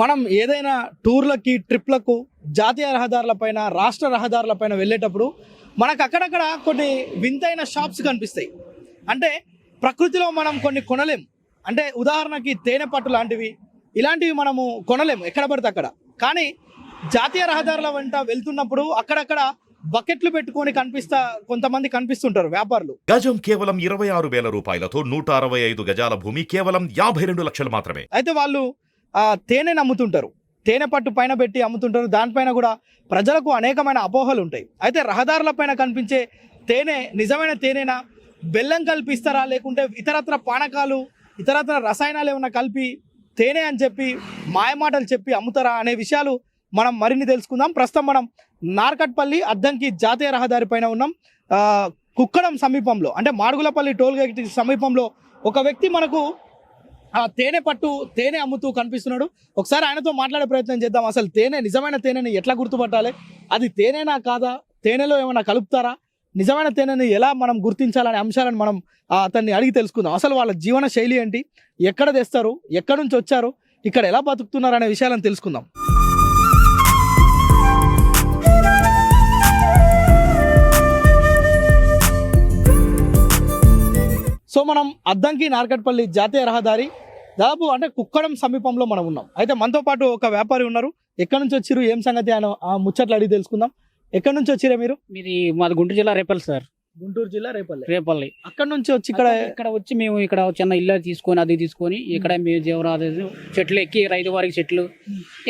మనం ఏదైనా టూర్లకి ట్రిప్లకు జాతీయ రహదారులపైన రాష్ట్ర రహదారులపైన వెళ్ళేటప్పుడు మనకు అక్కడక్కడ కొన్ని వింతైన షాప్స్ కనిపిస్తాయి. అంటే ప్రకృతిలో మనం కొన్ని కొనలేం. అంటే ఉదాహరణకి తేనె పట్టు లాంటివి ఇలాంటివి మనము కొనలేము ఎక్కడ పడితే అక్కడ. కానీ జాతీయ రహదారుల వెంట వెళ్తున్నప్పుడు అక్కడక్కడ బకెట్లు పెట్టుకొని కొంతమంది కనిపిస్తుంటారు వ్యాపారులు. గజం కేవలం 26,000 రూపాయలతో 165 గజాల భూమి కేవలం 52 లక్షలు మాత్రమే. అయితే వాళ్ళు తేనెని అమ్ముతుంటారు, తేనె పట్టు పైన పెట్టి అమ్ముతుంటారు. దానిపైన కూడా ప్రజలకు అనేకమైన అపోహలు ఉంటాయి. అయితే రహదారుల పైన కనిపించే తేనె నిజమైన తేనెనా, బెల్లం కలిపిస్తారా, లేకుంటే ఇతరత్ర పానకాలు ఇతరత్ర రసాయనాలు ఏమైనా కలిపి తేనె అని చెప్పి మాయమాటలు చెప్పి అమ్ముతారా అనే విషయాలు మనం మరిన్ని తెలుసుకుందాం. ప్రస్తుతం మనం నార్కట్పల్లి అద్దంకి జాతీయ రహదారి పైన ఉన్నాం. కుక్కడం సమీపంలో అంటే మాడుగులపల్లి టోల్ గేట్ సమీపంలో ఒక వ్యక్తి మనకు తేనె అమ్ముతూ కనిపిస్తున్నాడు. ఒకసారి ఆయనతో మాట్లాడే ప్రయత్నం చేద్దాం. అసలు నిజమైన తేనెని ఎట్లా గుర్తుపట్టాలి, అది తేనెనా కాదా, తేనెలో ఏమైనా కలుపుతారా, నిజమైన తేనెని ఎలా మనం గుర్తించాలనే అంశాలను మనం అతన్ని అడిగి తెలుసుకుందాం. అసలు వాళ్ళ జీవన శైలి ఏంటి, ఎక్కడ తెస్తారు, ఎక్కడి నుంచి వచ్చారు, ఇక్కడ ఎలా బతుకుతున్నారు అనే విషయాలను తెలుసుకుందాం. సో మనం అద్దంకి నార్కట్పల్లి జాతీయ రహదారి దాదాపు అంటే కుక్కడం సమీపంలో మనం ఉన్నాం. అయితే మనతో పాటు ఒక వ్యాపారి ఉన్నారు. ఎక్కడి నుంచి వచ్చిరు, ఏం సంగతి ఆయన ముచ్చట్లు అడిగి తెలుసుకుందాం. ఎక్కడి నుంచి వచ్చిరే మీరు? మీది మాది గుంటూరు జిల్లా రేపల్లి సార్. గుంటూరు జిల్లా రేపల్లి. అక్కడ నుంచి వచ్చి ఇక్కడ వచ్చి మేము ఇక్కడ చిన్న ఇల్లు తీసుకొని అది తీసుకొని ఇక్కడ మేము జీవనాధారం చెట్లు ఎక్కి రైతు వారికి చెట్లు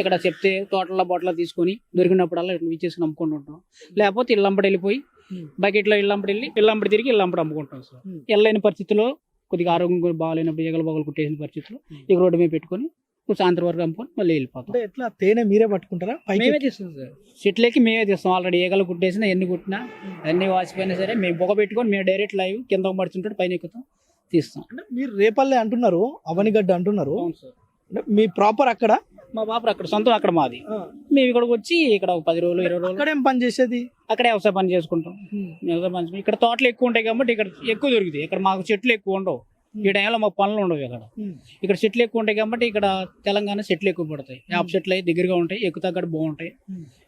ఇక్కడ చెప్తే తోటల బొట్టలో తీసుకొని దొరికినప్పుడల్లా ఇట్లా ఇచ్చేసుకుని అమ్ముకుంటుంటాం. లేకపోతే ఇల్లంపడి వెళ్ళిపోయి బకెట్లో ఇల్లంపడి తిరిగి ఇల్లంపడి అమ్ముకుంటాం సార్. వెళ్ళలేని పరిస్థితిలో కొద్దిగా ఆరోగ్యం బాగాలేనప్పుడు ఎగల బాగలు కుట్టేసిన పరిస్థితిలో ఇక రోడ్డు మీద పెట్టుకొని సాయంత్రం వరకు అమ్ముకొని మళ్ళీ వెళ్ళిపోతాం. ఎట్లా తేనె మీరే పట్టుకుంటారా? మేమే తీస్తాం సార్. చెట్లకి మేమే తీస్తాం. ఆల్రెడీ ఏగలు కుట్టేసినా ఎన్ని కుట్టినా అన్ని వాసిపోయినా సరే మేము బొగ పెట్టుకొని మేము డైరెక్ట్ లైవ్ కింద పడుతుంటే పైన ఎక్కుతాం తీస్తాం. అంటే మీరు రేపల్లె అంటున్నారు, అవనిగడ్డ అంటున్నారు. మీ ప్రాపర్ అక్కడ? మా బాబు అక్కడ సొంతం అక్కడ మాది. మేము ఇక్కడికి వచ్చి ఇక్కడ 10 రోజులు 20 రోజులు అక్కడేం పని చేసేది? అక్కడే వ్యవసాయ పని చేసుకుంటాం. వ్యవసాయ పని ఇక్కడ తోటలు ఎక్కువ ఉంటాయి కాబట్టి ఇక్కడ ఎక్కువ దొరుకుతాయి. ఇక్కడ మాకు చెట్లు ఎక్కువ ఉండవు. ఈ టైంలో మాకు పనులు ఉండవు. ఇక్కడ చెట్లు ఎక్కువ ఉంటాయి కాబట్టి ఇక్కడ తెలంగాణ చెట్లు ఎక్కువ పడతాయి. యాప్ చెట్లు అయి దగ్గరగా ఉంటాయి, ఎక్కువ తగ్గట్టు బాగుంటాయి.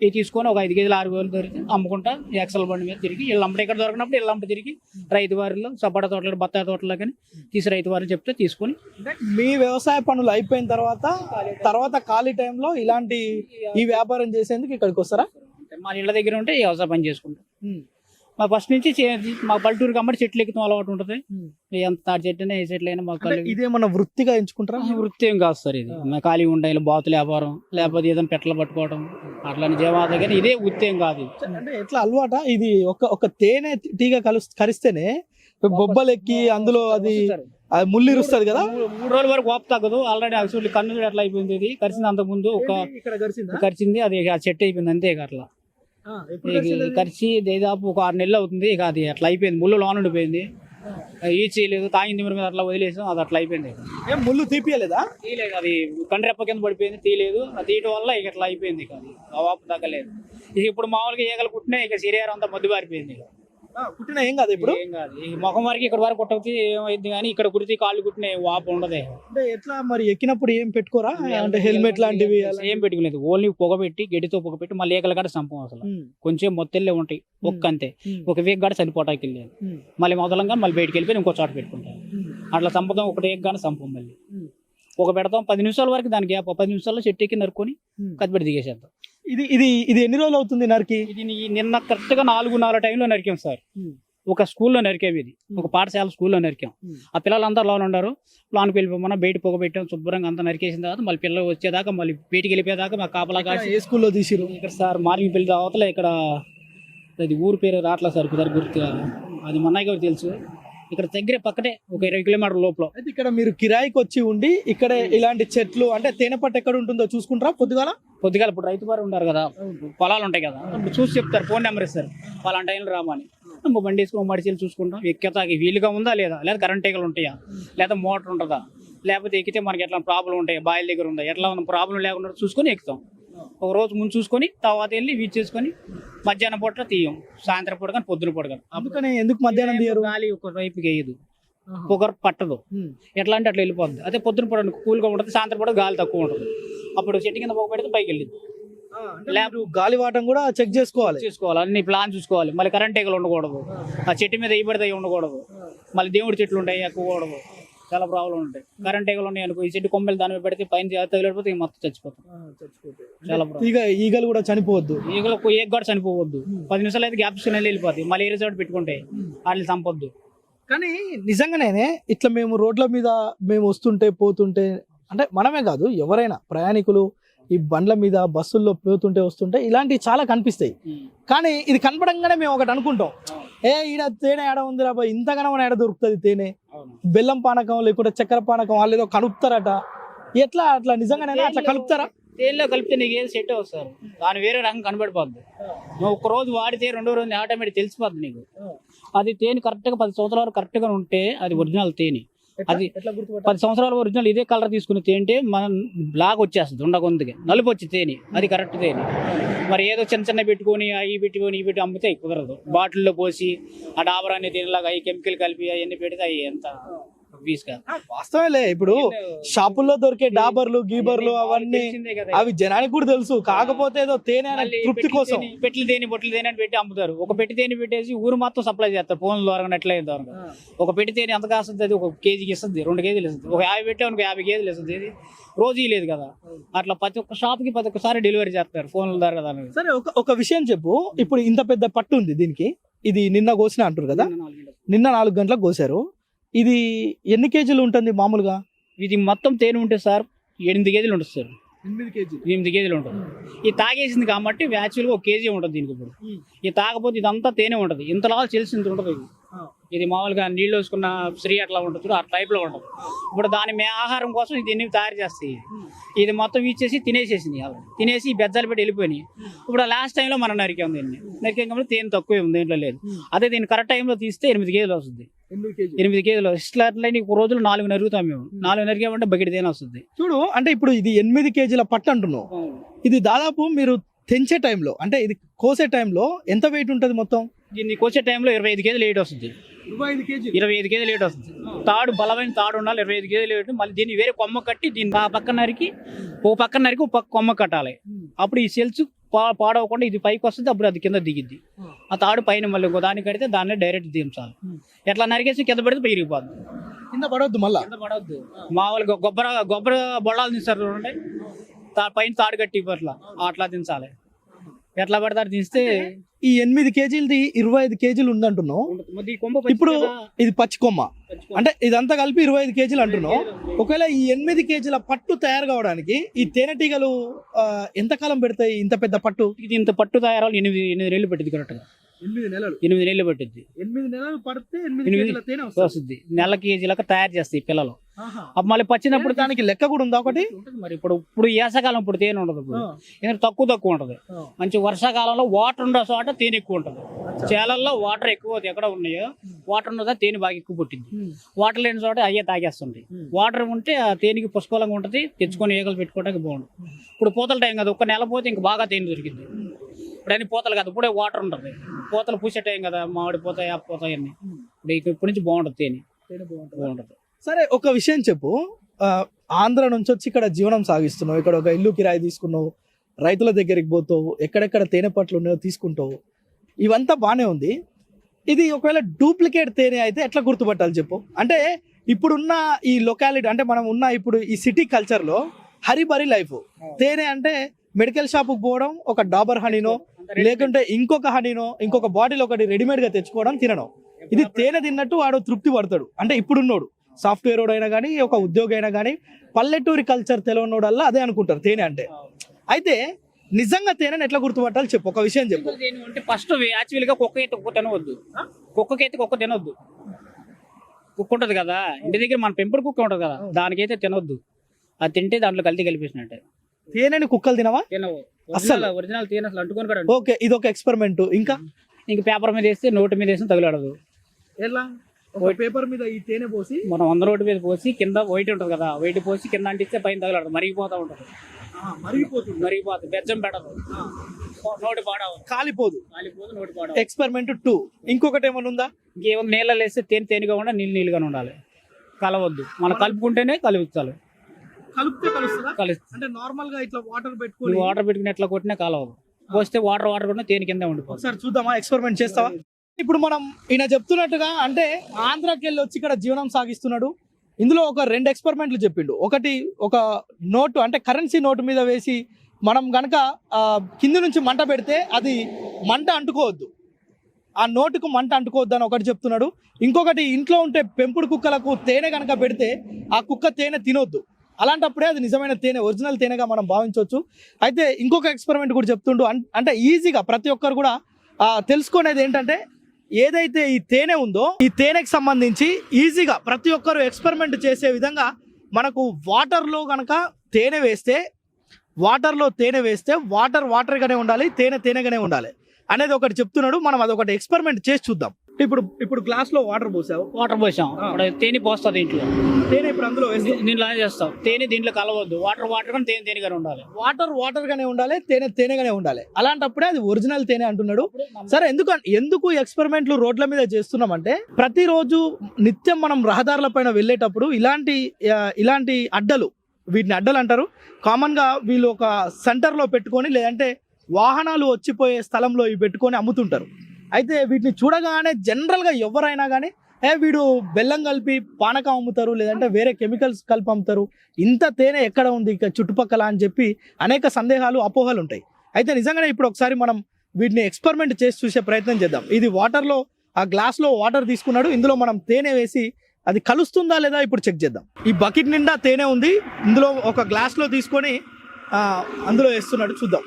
ఇవి తీసుకొని ఒక 5 కేజీలు 6 వేలు దొరికి అమ్ముకుంటా ఎక్సల్ బండి మీద తిరిగి ఇళ్ళంపడి ఇక్కడ దొరికినప్పుడు ఇళ్ళంపడి తిరిగి రైతు వారిలో సపోటా తోటలు బత్తాయి తోటలో కానీ తీసి రైతు వారిని చెప్తే తీసుకొని మీ వ్యవసాయ పనులు అయిపోయిన తర్వాత ఖాళీ టైంలో ఇలాంటి ఈ వ్యాపారం చేసేందుకు ఇక్కడికి వస్తారా? మా ఇళ్ళ దగ్గర ఉంటే వ్యవసాయ పని చేసుకుంటాం. మా ఫస్ట్ నుంచి మా పల్లెటూరు కాబట్టి చెట్లు ఎక్కుతాం అలవాటు ఉంటుంది. ఎంత తాటి చెట్టు అయినా ఏ చెట్లు అయినా మాకు ఇదేమన్నా వృత్తిగా ఎంచుకుంటారా? వృత్తి ఏం కాదు సార్. ఇది మా ఖాళీ ఉండాలి బాతులు వ్యాపారం లేకపోతే ఏదైనా పెట్టలు పట్టుకోవడం అట్లాంటి జీవాద కానీ ఇదే వృత్తి ఏం కాదు. అంటే ఎట్లా అలవాట ఇది? ఒక తేనె తీగ కరిస్తేనే బొబ్బలు ఎక్కి అందులో అది ముళ్ళు ఇరుస్తుంది కదా, 3 రోజుల వరకు ఓపు తగ్గదు. ఆల్రెడీ అసలు కన్ను ఎట్లా అయిపోయింది. ఇది కరిచింది అంతకుముందు కరిచింది, అది ఆ చెట్టు అయిపోయింది అంతే. అట్లా కరిచి దాదాపు ఒక 6 నెలలు అవుతుంది. ఇక అది అట్లా అయిపోయింది. ముళ్ళు లోన్ ఉండిపోయింది, ఈచలేదు, తాగింది మీద అట్లా వదిలేసాం. అది అట్లా అయిపోయింది. ఏం ముళ్ళు తీయలేదు? అది కండ్రెప్ప కింద పడిపోయింది, తీయలేదు. అది తీయటం వల్ల ఇక అట్లా అయిపోయింది. ఇక అది వాపు తగ్గలేదు. ఇక ఇప్పుడు మామూలుగా ఈగలు కుట్టినా ఇక శరీరం అంతా మద్దు పారిపోయింది. కుట్టినా ఏం కాదు, ఇప్పుడు ఏం కాదు. ఈ ముఖం వరకు ఇక్కడ వరకు కుట్టకపోతే ఏమైంది కానీ ఇక్కడ కుడితే కాళ్ళు కుట్టిన వాపు ఉండదు. అంటే ఎట్లా మరి ఎక్కినప్పుడు ఏం పెట్టుకోరా? అంటే హెల్మెట్ లాంటివి ఏం పెట్టుకోలేదు. ఓన్లీ పొగ పెట్టి గడ్డితో పొగ పెట్టి మళ్ళీ ఏకల కాడ సంపం. అసలు కొంచెం మొత్తెళ్ళే ఉంటాయి ఒక్క అంతే. ఒక వీక్ కాడ చనిపోటాకి వెళ్ళాను. మళ్ళీ మొదలంగా మళ్ళీ బయటకు వెళ్ళిపోయి ఇంకో చోట పెట్టుకుంటాను. అట్లా చంపుతాం. ఒకటి ఏక కానీ సంపం. మళ్ళీ ఒక పెడతాం 10 నిమిషాల వరకు. దానికి 10 నిమిషాల్లో చెట్టు ఎక్కి నరుకొని కత్తిపెట్టి దిగేసేద్దాం. ఇది ఎన్ని రోజులు అవుతుంది నరికి? ఇది నిన్న కరెక్ట్ గా 4:30 టైంలో నరికాం సార్. ఒక స్కూల్లో నరికాం. ఇది ఒక పాఠశాల స్కూల్లో నరికాం. ఆ పిల్లలందరూ లోన్ ఉన్నారు. లోన్కి వెళ్ళిపోమన్నా బయట పొగ పెట్టాం. శుభ్రంగా అంతా నరికేసిన తర్వాత మళ్ళీ పిల్లలు వచ్చేదాకా మళ్ళీ బయటికి వెళ్ళిపోయేదాకా మా కాపలా కాసి. ఏ స్కూల్లో తీసిరు? ఇక్కడ సార్ మార్నింగ్ పెళ్లి అవతల ఇక్కడ అది ఊరు పేరు రాట్లా సార్ గుర్తుగా. అది మన్నయ్య గారు తెలుసు. ఇక్కడ దగ్గర పక్కనే ఒక 20 కిలోమీటర్ల లోపల. అయితే ఇక్కడ మీరు కిరాయికి వచ్చి ఉండి ఇక్కడ ఇలాంటి చెట్లు అంటే తేనె పట్టు ఎక్కడ ఉంటుందో చూసుకుంటారా? పొద్దుగాల ఇప్పుడు రైతు వారు ఉంటారు కదా, పొలాలు ఉంటాయి కదా, చూసి చెప్తారు, ఫోన్ నెంబర్ ఇస్తారు. పలానా టైంలో రామని బండి వేసుకుని మడిచీలు చూసుకుంటాం. ఎక్కేతాకి వీలుగా ఉందా లేదా కరెంట్ తీగలు ఉంటాయా లేదా మోటార్ ఉంటుందా లేకపోతే ఎక్కితే మనకి ఎట్లా ప్రాబ్లం ఉంటాయి, బాయిల దగ్గర ఉందా, ఎట్లా ఉన్న ప్రాబ్లం లేకుండా చూసుకొని ఎక్కుతాం. ఒక రోజు ముందు చూసుకొని తర్వాత వెళ్ళి వీచ్ చేసుకొని మధ్యాహ్నం పూట తీయం. సాయంత్రం పూట కానీ పొద్దున పూట కానీ. అందుకని ఎందుకు మధ్యాహ్నం తీయరు? గాలి ఒక వైపుకి వేయదు, పొగరు పట్టదు. ఎట్లా అంటే అట్లా వెళ్ళిపోద్ది. అదే పొద్దున పూట కూల్గా ఉంటుంది, సాయంత్రం పూట గాలి తక్కువ ఉంటుంది. అప్పుడు చెట్టు కింద పోక పెడితే పైకి వెళ్ళింది. గాలివాటం కూడా చెక్ చేసుకోవాలి. చూసుకోవాలి, అన్ని ప్లాన్ చూసుకోవాలి. మళ్ళీ కరెంట్ తీగలు ఉండకూడదు, ఆ చెట్టు మీద ఇబడితే ఉండకూడదు, మళ్ళీ దేవుడి చెట్లు ఉంటాయి ఎక్కకూడదు, చాలా ప్రాబ్లం ఉంటాయి. కరెంట్ తీగలు ఉన్నాయి అనుకో, ఈ చెట్టు కొమ్మలు దాని మీద పెడితే పైన తగిలిపోతే మొత్తం చచ్చిపోతాం. చాలా ఈగలు కూడా చనిపోవద్దు, ఈగలు ఏ కూడా చనిపోవద్దు. 10 నిమిషాలు అయితే గ్యాప్ తీసుకుని వెళ్ళిపోతాయి. మళ్ళీ ఏ రిజల్ట్ పెట్టుకుంటే వాటిని చంపొద్దు. కానీ నిజంగానే ఇట్లా మేము రోడ్ల మీద మేము వస్తుంటే పోతుంటే, అంటే మనమే కాదు ఎవరైనా ప్రయాణికులు ఈ బండ్ల మీద బస్సుల్లో పోతుంటే వస్తుంటే ఇలాంటివి చాలా కనిపిస్తాయి. కానీ ఇది కనపడంగానే మేము ఒకటి అనుకుంటాం, ఈడ తేనె ఏడ ఉంది రా బాయ్, ఇంతగానో ఏడ దొరుకుతుంది తేనె, బెల్లం పానకం లేకుంటే చక్కెర పానకం వాళ్ళు ఏదో కలుపుతారట. ఎట్లా అట్లా నిజంగానే అట్లా కలుపుతారా? తేనెలో కలిపితే నీకు ఏది సెట్ వస్తారు, దాని వేరే రకం కనబడిపోద్ది. నువ్వు ఒక రోజు వాడితే 2వ రోజు ఆటోమేటిక్ తెలిసిపోద్ది నీకు. అది తేనె కరెక్ట్గా 10 సంవత్సరాల వరకు కరెక్ట్గా ఉంటే అది ఒరిజినల్ తేనె. అది 10 సంవత్సరాల ఒరిజినల్ ఇదే కలర్ తీసుకుని తేంటే మనం బ్లాక్ వచ్చేస్తుంది, ఉండకొందుకే నలుపు వచ్చి తేనె, అది కరెక్ట్ తేనె. మరి ఏదో చిన్న పెట్టుకొని అవి పెట్టుకొని ఇవి పెట్టి అమ్మితే కుదరదు. బాటిల్లో పోసి ఆ డాబరాన్ని తేనెలాగా అవి కెమికల్ కలిపి అవన్నీ పెడితే అవి ఎంత పీస్ కాదు. వాస్తవమే. ఇప్పుడు షాపుల్లో దొరికే డాబర్లు గీబర్లు అవన్నీ అవి జనానికి కూడా తెలుసు. కాకపోతే ఏదో తేనె తృప్తి కోసం పెట్లు తేనె బొట్లు తేనె అని పెట్టి అమ్ముతారు. ఒక పెట్టి తేనె పెట్టేసి ఊరు మొత్తం సప్లై చేస్తారు. ఫోన్ ద్వారా ఎట్లా ద్వారా ఒక పెట్టి తేనె ఎంత కాస్తుంది, అది 1 కేజీకి ఇస్తుంది, 2 కేజీలు ఇస్తుంది. ఒక 50 పెట్టే 50 కేజీలు ఇస్తుంది. ఇది రోజు లేదు కదా, అట్లా ప్రతి ఒక్క షాప్ కి 11 సారి డెలివరీ చేస్తారు ఫోన్ల ద్వారా కదా. సరే, ఒక విషయం చెప్పు. ఇప్పుడు ఇంత పెద్ద పట్టు ఉంది దీనికి, ఇది నిన్న కోసిన అంటారు కదా, నిన్న 4 గంటలకు కోసారు. ఇది ఎన్ని కేజీలు ఉంటుంది మామూలుగా? ఇది మొత్తం తేనె ఉంటే సార్ 8 కేజీలు ఉంటుంది సార్. 8 కేజీలు ఉంటుంది. ఇది తాగేసింది కాబట్టి యాక్చువల్గా 1 కేజీ ఉంటుంది దీనికి. ఇప్పుడు ఇది తాగపోతే ఇదంతా తేనె ఉంటుంది. ఇంతలా తెలిసింది ఉంటుంది. ఇది మామూలుగా నీళ్ళు వేసుకున్న శ్రీ అట్లా ఉంటుంది, ఆ టైప్ లో ఉంటుంది. ఇప్పుడు దాని ఆహారం కోసం దీన్ని తయారు చేస్తాయి. ఇది మొత్తం ఇచ్చేసి తినేసేసింది. తినేసి బెజ్జాలు పెట్టి వెళ్ళిపోయినాయి. ఇప్పుడు లాస్ట్ టైంలో మనం నరికాం దీన్ని. నరికాం కాబట్టి తేనె తక్కువే ఉంది, దీంట్లో లేదు. అదే దీన్ని కరెక్ట్ టైంలో తీస్తే 8 కేజీలు వస్తుంది. 8 కేజీలు ఇట్లా ఒక రోజులో 4 నరుగుతాం మేము. 4 నరికామంటే బకెట్ తేనె వస్తుంది. చూడు, అంటే ఇప్పుడు ఇది 8 కేజీల పట్టు అంటున్నావు. ఇది దాదాపు మీరు తెంచే టైంలో, అంటే ఇది కోసే టైంలో ఎంత వెయిట్ ఉంటుంది మొత్తం? దీన్ని కోసే టైంలో 25 కేజీలు వెయిట్ వస్తుంది. 25 కేజీలు వెయిట్ వస్తుంది. తాడు బలమైన తాడు ఉండాలి. 25 కేజీలు వెయిట్. మళ్ళీ దీన్ని వేరే కొమ్మ కట్టి దీన్ని పక్కన నరికి ఒక పక్క కొమ్మ కట్టాలి. అప్పుడు ఈ సెల్స్ పాడవకుండా ఇది పైకి వస్తుంది. అప్పుడు అది కింద దిగిద్ది. ఆ తాడు పైన మళ్ళీ ఇంకో దాన్ని కడితే దాన్ని డైరెక్ట్ దించాలి. ఎట్లా నరికేసి కింద పెడితే పెరిగిపోద్ది. కింద పడవద్దు, మళ్ళీ కింద పడవద్దు. మామూలుగా కొబ్బరి బొళ్ళాలు తీస్తారు చూడండి, పైన తాడు కట్టి అట్లా దించాలి. ఎట్లా పడతారు దించితే ఈ 8 కేజీలది 25 కేజీలు ఉందంటున్నావు. ఇప్పుడు ఇది పచ్చి కొమ్మ, అంటే ఇదంతా కలిపి 25 కేజీలు అంటున్నావు. ఒకవేళ ఈ 8 కేజీల పట్టు తయారు కావడానికి ఈ తేనెటీగలు ఎంతకాలం పెడతాయి? ఇంత పెద్ద పట్టు, ఇది ఇంత పట్టు తయారు 8 నెలలు పెట్టింది. కరెక్ట్ గా 8 నెలలు పట్టింది. 8 నెలలు పడితే 8 కేజీల తేనె వస్తుంది. నెల కేజీలకు తయారు చేస్తాయి పిల్లలు. మళ్ళీ పచ్చినప్పుడు దానికి లెక్క కూడా ఉందా ఒకటి? మరి ఇప్పుడు వేసవకాలం ఇప్పుడు తేనె ఉండదు. ఇప్పుడు ఎందుకంటే తక్కువ ఉంటుంది. మంచి వర్షాకాలంలో వాటర్ ఉండే చోట తేనె ఎక్కువ ఉంటుంది. చేలల్లో వాటర్ ఎక్కువ ఎక్కడ ఉన్నాయో వాటర్ ఉన్నదా తేనె బాగా ఎక్కువ పుట్టింది. వాటర్ లేని చోట అయ్యే తాగేస్తుంటాయి. వాటర్ ఉంటే ఆ తేనెకి పుష్కలంగా ఉంటుంది. తెచ్చుకొని ఈగలు పెట్టుకోవడానికి బాగుంటుంది. ఇప్పుడు పూతల టైం కదా, 1 నెల పోతే ఇంకా బాగా తేనె దొరికింది. ఇప్పుడు అన్ని పూతలు కాదు, ఇప్పుడే వాటర్ ఉంటుంది. పూతలు పూసే టైం కదా, మామిడి పోతాయి ఆపోతాయి అన్ని. ఇప్పుడు నుంచి బాగుంటుంది తేనె బాగుంటుంది. సరే, ఒక విషయం చెప్పు. ఆంధ్ర నుంచి వచ్చి ఇక్కడ జీవనం సాగిస్తున్నావు, ఇక్కడ ఒక ఇల్లు కిరాయి తీసుకున్నావు, రైతుల దగ్గరికి పోతావు, ఎక్కడెక్కడ తేనె పట్లు ఉన్నాయో తీసుకుంటావు, ఇవంతా బాగానే ఉంది. ఇది ఒకవేళ డూప్లికేట్ తేనె అయితే ఎట్లా గుర్తుపట్టాలి చెప్పు? అంటే ఇప్పుడున్న ఈ లొకాలిటీ, అంటే మనం ఉన్న ఇప్పుడు ఈ సిటీ కల్చర్లో హరిబరి లైఫ్. తేనె అంటే మెడికల్ షాప్కి పోవడం, ఒక డాబర్ హనీనో లేకుంటే ఇంకొక హనీనో ఇంకొక బాటిల్ ఒకటి రెడీమేడ్గా తెచ్చుకోవడం, తినడం. ఇది తేనె తిన్నట్టు వాడు తృప్తి పడతాడు. అంటే ఇప్పుడున్నోడు సాఫ్ట్వేర్ అయినా కానీ ఒక ఉద్యోగి అయినా కానీ పల్లెటూరి కల్చర్ తెలియనోడల్లా అదే అనుకుంటారు తేనె అంటే. అయితే నిజంగా తేనెని ఎట్లా గుర్తుపట్టాలి చెప్పు, ఒక విషయం చెప్పు. అంటే ఫస్ట్ యాక్చువల్గా కుక్కైతే కుక్క తినవద్దు. కుక్కకైతే కుక్క తినొద్దు. కుక్క ఉంటుంది కదా ఇంటి దగ్గర, మన పెంపుడు కుక్క ఉంటుంది కదా, దానికైతే తినొద్దు. అది తింటే దాంట్లో కల్తీ కలిపేసినట్టే. తేనెని కుక్కలు తినవా? తినవు. అసలు ఒరిజినల్ తేనె అసలు అంటుకొని కూడా. ఓకే, ఇది ఒక ఎక్స్పెరిమెంట్. ఇంకా పేపర్ మీద వేస్తే నోటి మీద వేసి తగిలాడదు. ఎలా? పేపర్ మీద ఈ తేనె పోసి మనం 100 రోడ్డు మీద పోసి కింద వైట్ ఉంటుంది కదా, వైట్ పోసి కింద అంటిస్తే పైన తగలడు, మరిగిపోతా ఉంటుంది. మరిగిపోతుంది. బెజ్జం పెడదు, నోటి పాడవు, కాలిపోదు. నోటి పాడవు. ఎక్స్పెరిమెంట్ 2. ఇంకొకటి ఏమైనా ఉందా? ఇంకేమో నీళ్ళలో వేస్తే తేనెగా ఉండాలి, నీళ్ళుగానే ఉండాలి. కలవద్దు. మనం కలుపుకుంటేనే కలుపుతాలి. కలిపితే కలుస్తుందా? కలుస్తుంది. అంటే నార్మల్ గా ఇట్లా వాటర్ ఈ పెట్టుకొని వాటర్ పెట్టుకుని ఎట్లా కొట్టినా కలవదు. పోస్తే వాటర్ కూడా తేనె కింద ఉండిపోతుంది. ఒకసారి చూద్దామా, ఎక్స్పెరిమెంట్ చేస్తావా? ఇప్పుడు మనం ఈయన చెప్తున్నట్టుగా అంటే ఆంధ్రాకి వెళ్ళి వచ్చి ఇక్కడ జీవనం సాగిస్తున్నాడు. ఇందులో ఒక 2 ఎక్స్పెరిమెంట్లు చెప్పిండు. ఒకటి ఒక నోటు అంటే కరెన్సీ నోటు మీద వేసి మనం గనక కింది నుంచి మంట పెడితే అది మంట అంటుకోవద్దు, ఆ నోటుకు మంట అంటుకోవద్దు అని ఒకటి చెప్తున్నాడు. ఇంకొకటి ఇంట్లో ఉంటే పెంపుడు కుక్కలకు తేనె కనుక పెడితే ఆ కుక్క తేనె తినొద్దు, అలాంటప్పుడే అది నిజమైన తేనె, ఒరిజినల్ తేనెగా మనం భావించవచ్చు. అయితే ఇంకొక ఎక్స్పెరిమెంట్ కూడా చెప్తుండు. అంటే ఈజీగా ప్రతి ఒక్కరు కూడా తెలుసుకునేది ఏంటంటే ఏదైతే ఈ తేనె ఉందో ఈ తేనెకి సంబంధించి ఈజీగా ప్రతి ఒక్కరు ఎక్స్పెరిమెంట్ చేసే విధంగా మనకు వాటర్లో కనుక తేనె వేస్తే వాటర్ వాటర్గానే ఉండాలి, తేనె తేనెగానే ఉండాలి అనేది ఒకటి చెప్తున్నాడు. మనం అదొకటి ఎక్స్పెరిమెంట్ చేసి చూద్దాం. ఇప్పుడు గ్లాస్ లో వాటర్ పోసావు, వాటర్ పోసాం, ఇప్పుడు తేనె పోస్తుంది దీంట్లో. తేనె ఇప్పుడు అందులో దీంట్లో చేస్తాం. తేనె దీంట్లో కలవద్దు, వాటర్ కానీ తేనె తేనెగానే ఉండాలి. వాటర్ గానే ఉండాలి, తేనె తేనెగానే ఉండాలి. అలాంటప్పుడే అది ఒరిజినల్ తేనె అంటున్నాడు. సరే, ఎందుకు ఎక్స్పెరిమెంట్లు రోడ్ల మీద చేస్తున్నామంటే ప్రతిరోజు నిత్యం మనం రహదారుల పైన వెళ్ళేటప్పుడు ఇలాంటి అడ్డలు, వీటిని అడ్డలు అంటారు. కామన్ గా వీళ్ళు ఒక సెంటర్ లో పెట్టుకొని లేదంటే వాహనాలు వచ్చిపోయే స్థలంలో ఇవి పెట్టుకొని అమ్ముతుంటారు. అయితే వీటిని చూడగానే జనరల్ గా ఎవరైనా కానీ వీడు బెల్లం కలిపి పానకం అమ్ముతారు, లేదంటే వేరే కెమికల్స్ కలిపి అమ్ముతారు, ఇంత తేనె ఎక్కడ ఉంది ఇక చుట్టుపక్కల అని చెప్పి అనేక సందేహాలు, అపోహలు ఉంటాయి. అయితే నిజంగానే ఇప్పుడు ఒకసారి మనం వీటిని ఎక్స్పెరిమెంట్ చేసి చూసే ప్రయత్నం చేద్దాం. ఇది వాటర్లో ఆ గ్లాస్లో వాటర్ తీసుకున్నాడు, ఇందులో మనం తేనె వేసి అది కలుస్తుందా లేదా ఇప్పుడు చెక్ చేద్దాం. ఈ బకెట్ నిండా తేనె ఉంది, ఇందులో ఒక గ్లాస్లో తీసుకొని అందులో వేస్తున్నాడు, చూద్దాం.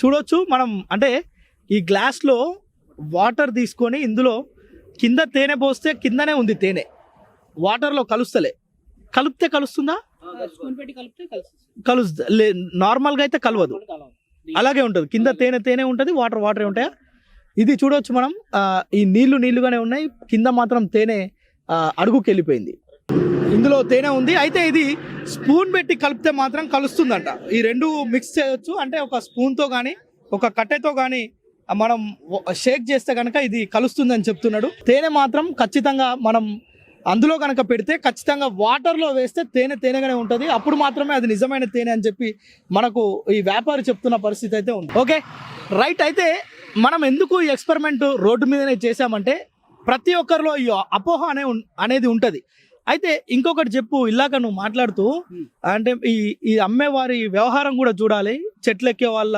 చూడొచ్చు మనం, అంటే ఈ గ్లాస్లో వాటర్ తీసుకొని ఇందులో కింద తేనె పోస్తే కిందనే ఉంది తేనె, వాటర్లో కలిపితే కలుస్తుందా? కలుస్తుంది. నార్మల్గా అయితే కలవదు, అలాగే ఉంటుంది. కింద తేనె ఉంటుంది, వాటరే ఉంటాయా? ఇది చూడవచ్చు మనం, ఈ నీళ్లుగానే ఉన్నాయి, కింద మాత్రం తేనె అడుగుకి వెళ్ళిపోయింది. ఇందులో తేనె ఉంది. అయితే ఇది స్పూన్ పెట్టి కలిపితే మాత్రం కలుస్తుందంట. ఈ రెండు మిక్స్ చేయొచ్చు, అంటే ఒక స్పూన్తో కానీ ఒక కట్టెతో కానీ మనం షేక్ చేస్తే కనుక ఇది కలుస్తుందని చెప్తున్నాడు. తేనె మాత్రం ఖచ్చితంగా మనం అందులో కనుక పెడితే ఖచ్చితంగా వాటర్లో వేస్తే తేనెగానే ఉంటుంది, అప్పుడు మాత్రమే అది నిజమైన తేనె అని చెప్పి మనకు ఈ వ్యాపారి చెప్తున్న పరిస్థితి అయితే ఉంది. Okay, right. అయితే మనం ఎందుకు ఈ ఎక్స్పెరిమెంట్ రోడ్డు మీదనే చేశామంటే ప్రతి ఒక్కరిలో ఈ అపోహ అనేది ఉంటుంది. అయితే ఇంకొకటి చెప్పు, ఇలాగ నువ్వు మాట్లాడుతూ అంటే ఈ అమ్మేవారి వ్యవహారం కూడా చూడాలి, చెట్లు ఎక్కే వాళ్ళ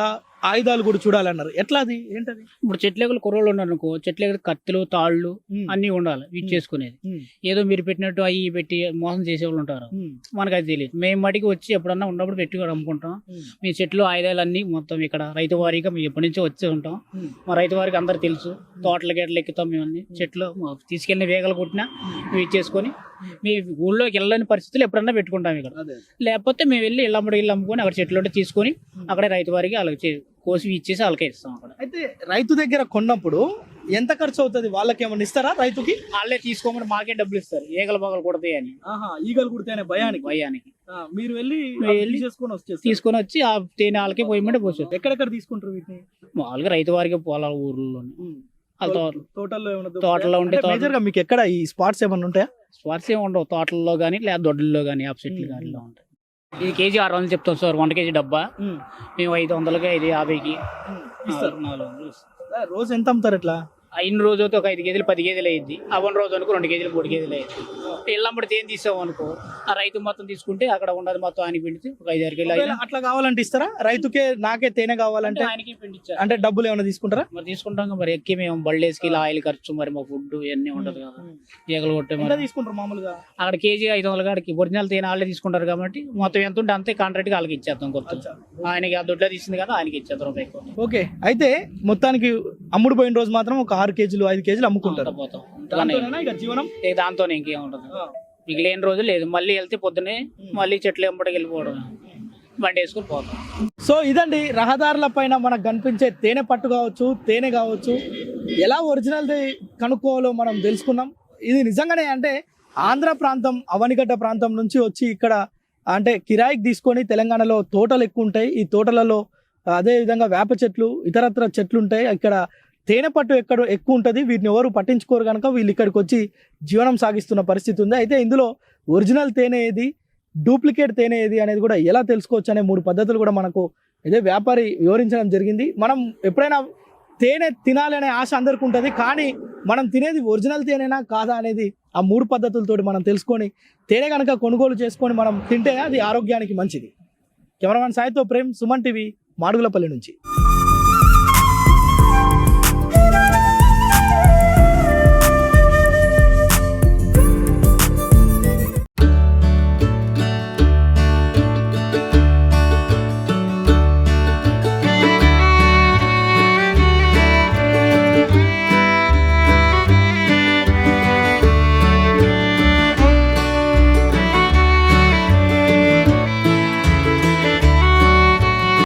ఆయుధాలు కూడా చూడాలన్నారు. ఎట్లా, అది ఏంటది? ఇప్పుడు చెట్లెక్కలు కుర్రోళ్ళు ఉన్నారు అనుకో, చెట్లెక్కలు కత్తులు, తాళ్ళు అన్ని ఉండాలి వీటి చేసుకునేది. ఏదో మీరు పెట్టినట్టు అవి పెట్టి మోసం చేసే వాళ్ళు ఉంటారు, మనకు అది తెలియదు. మేము మటుకు వచ్చి ఎప్పుడన్నా ఉన్నప్పుడు పెట్టి అమ్ముకుంటాం. మీ చెట్లు ఆయుధాలు అన్ని మొత్తం ఇక్కడ రైతు వారీగా మేము ఎప్పటి నుంచో వచ్చి ఉంటాం. మా రైతు వారికి అందరు తెలుసు. తోటల గేటలు ఎక్కుతాం మేము, అన్ని చెట్లు తీసుకెళ్ళిన వేగలు కొట్టినా మేము ఇచ్చేసుకొని మీ ఊళ్ళోకి వెళ్ళని పరిస్థితులు ఎప్పుడన్నా పెట్టుకుంటాం ఇక్కడ. లేకపోతే మేము వెళ్ళి ఇళ్ళ అమ్ముకొని అక్కడ చెట్లు ఉంటే తీసుకొని అక్కడే రైతు వారికి వాళ్ళకి కోసి ఇచ్చేసి వాళ్ళకే ఇస్తాం అక్కడ. అయితే రైతు దగ్గర కొన్నప్పుడు ఎంత ఖర్చు అవుతుంది? వాళ్ళకి ఏమన్నా ఇస్తారా? రైతుకి వాళ్ళే తీసుకోమని మాకే డబ్బులు ఇస్తారు, ఈగలు బాగలు కొడతాయి అని. ఈగలు కుడితేనే భయానికి మీరు వెళ్ళి తీసుకొని వచ్చి ఆ తేనె వాళ్ళకి పోయమంటే పోసారు. ఎక్కడెక్కడ తీసుకుంటారు వీటిని? మామూలుగా రైతు వారికి పొలాల ఊర్లోనే, తోటల్లో ఉంటే. మీకు ఎక్కడ ఈ స్పాట్స్ ఏమన్నా ఉంటాయా? స్పాట్స్ ఏమి ఉండవు, తోటల్లో కానీ లేదా దొడ్లలో కానీ ఆపోజిట్లు కానీ ఉంటాయి. ఇది కేజీ 600 చెప్తాం సార్, 1 కేజీ డబ్బా. మేము 500కి 550కి 400. రోజు ఎంత అమ్ముతారు ఎట్లా? అయిన రోజు అయితే ఒక 5 కేజీలు 10 కేజీలు అయ్యింది. అవన్న రోజు అనుకో 2 కేజీలు 3 కేజీలు అయ్యింది. ఇళ్ళంబడి తేనె తీసాం అనుకో, ఆ రైతు మొత్తం తీసుకుంటే అక్కడ ఉన్నది మొత్తం ఆయనకి పిండితే ఒక 5-6 కేజీలు. అట్లా కావాలంటే ఇస్తారా? రైతుకే నాకే తేనె కావాలంటే ఆయనకి పిండిచ్చారు అంటే డబ్బులు ఏమైనా తీసుకుంటారా? మరి తీసుకుంటాం. మరి ఎక్కి మేము బళ్ళేసుకి ఆయిల్ ఖర్చు, మరి మా ఫుడ్ ఇవన్నీ ఉండదు కదా. ఈగలు కొట్టే మరి తీసుకుంటారు మామూలుగా. అక్కడ కేజీ 500 కాడికి ఒరిజినల్ తేనె వాళ్ళే తీసుకుంటారు కాబట్టి మొత్తం ఎంత ఉంటే అంతే కాంట్రాక్ట్ వాళ్ళకి ఇచ్చేస్తాం. కొత్త ఆయనకి ఆ దొడ్లో తీసింది కదా, ఆయనకి ఇచ్చేస్తాం రూపాయి. ఓకే, అయితే మొత్తానికి అమ్ముడు పోయిన రోజు మాత్రం ఒక 6 కేజీలు 5 కేజీలు అమ్ముకుంటారు. జీవనం దాంతోనే ఇంకేం ఉండదు. మిగిలిన రోజు లేదు, మళ్ళీ వెళ్తే పొద్దునే మళ్ళీ చెట్లు ఎంబడికి వెళ్ళిపోవడం, బండి వేసుకుని పోతాం. సో ఇదండి, రహదారుల పైన మనకు కనిపించే తేనె పట్టు కావచ్చు, తేనె కావచ్చు, ఎలా ఒరిజినల్ది కనుక్కోవాలో మనం తెలుసుకున్నాం. ఇది నిజంగానే అంటే ఆంధ్ర ప్రాంతం, అవనిగడ్డ ప్రాంతం నుంచి వచ్చి ఇక్కడ అంటే కిరాయికి తీసుకొని తెలంగాణలో తోటలు ఎక్కువ ఉంటాయి. ఈ తోటలలో అదే విధంగా వేప చెట్లు, ఇతరత్ర చెట్లు ఉంటాయి. ఇక్కడ తేనె పట్టు ఎక్కువ ఉంటుంది, వీటిని ఎవరు పట్టించుకోరు కనుక వీళ్ళు ఇక్కడికి వచ్చి జీవనం సాగిస్తున్న పరిస్థితి ఉంది. అయితే ఇందులో ఒరిజినల్ తేనె ఏది, డూప్లికేట్ తేనె ఏది అనేది కూడా ఎలా తెలుసుకోవచ్చు అనే 3 పద్ధతులు కూడా మనకు ఇదే వ్యాపారి వివరించడం జరిగింది. మనం ఎప్పుడైనా తేనె తినాలి అనే ఆశ అందరికీ ఉంటుంది, కానీ మనం తినేది ఒరిజినల్ తేనెనా కాదా అనేది ఆ 3 పద్ధతులతోటి మనం తెలుసుకొని తేనె కనుక కొనుగోలు చేసుకొని మనం తింటే అది ఆరోగ్యానికి మంచిది. కెమెరామెన్ సాయితో ప్రేమ్, సుమన్ టీవీ, మాడుగులపల్లి నుంచి.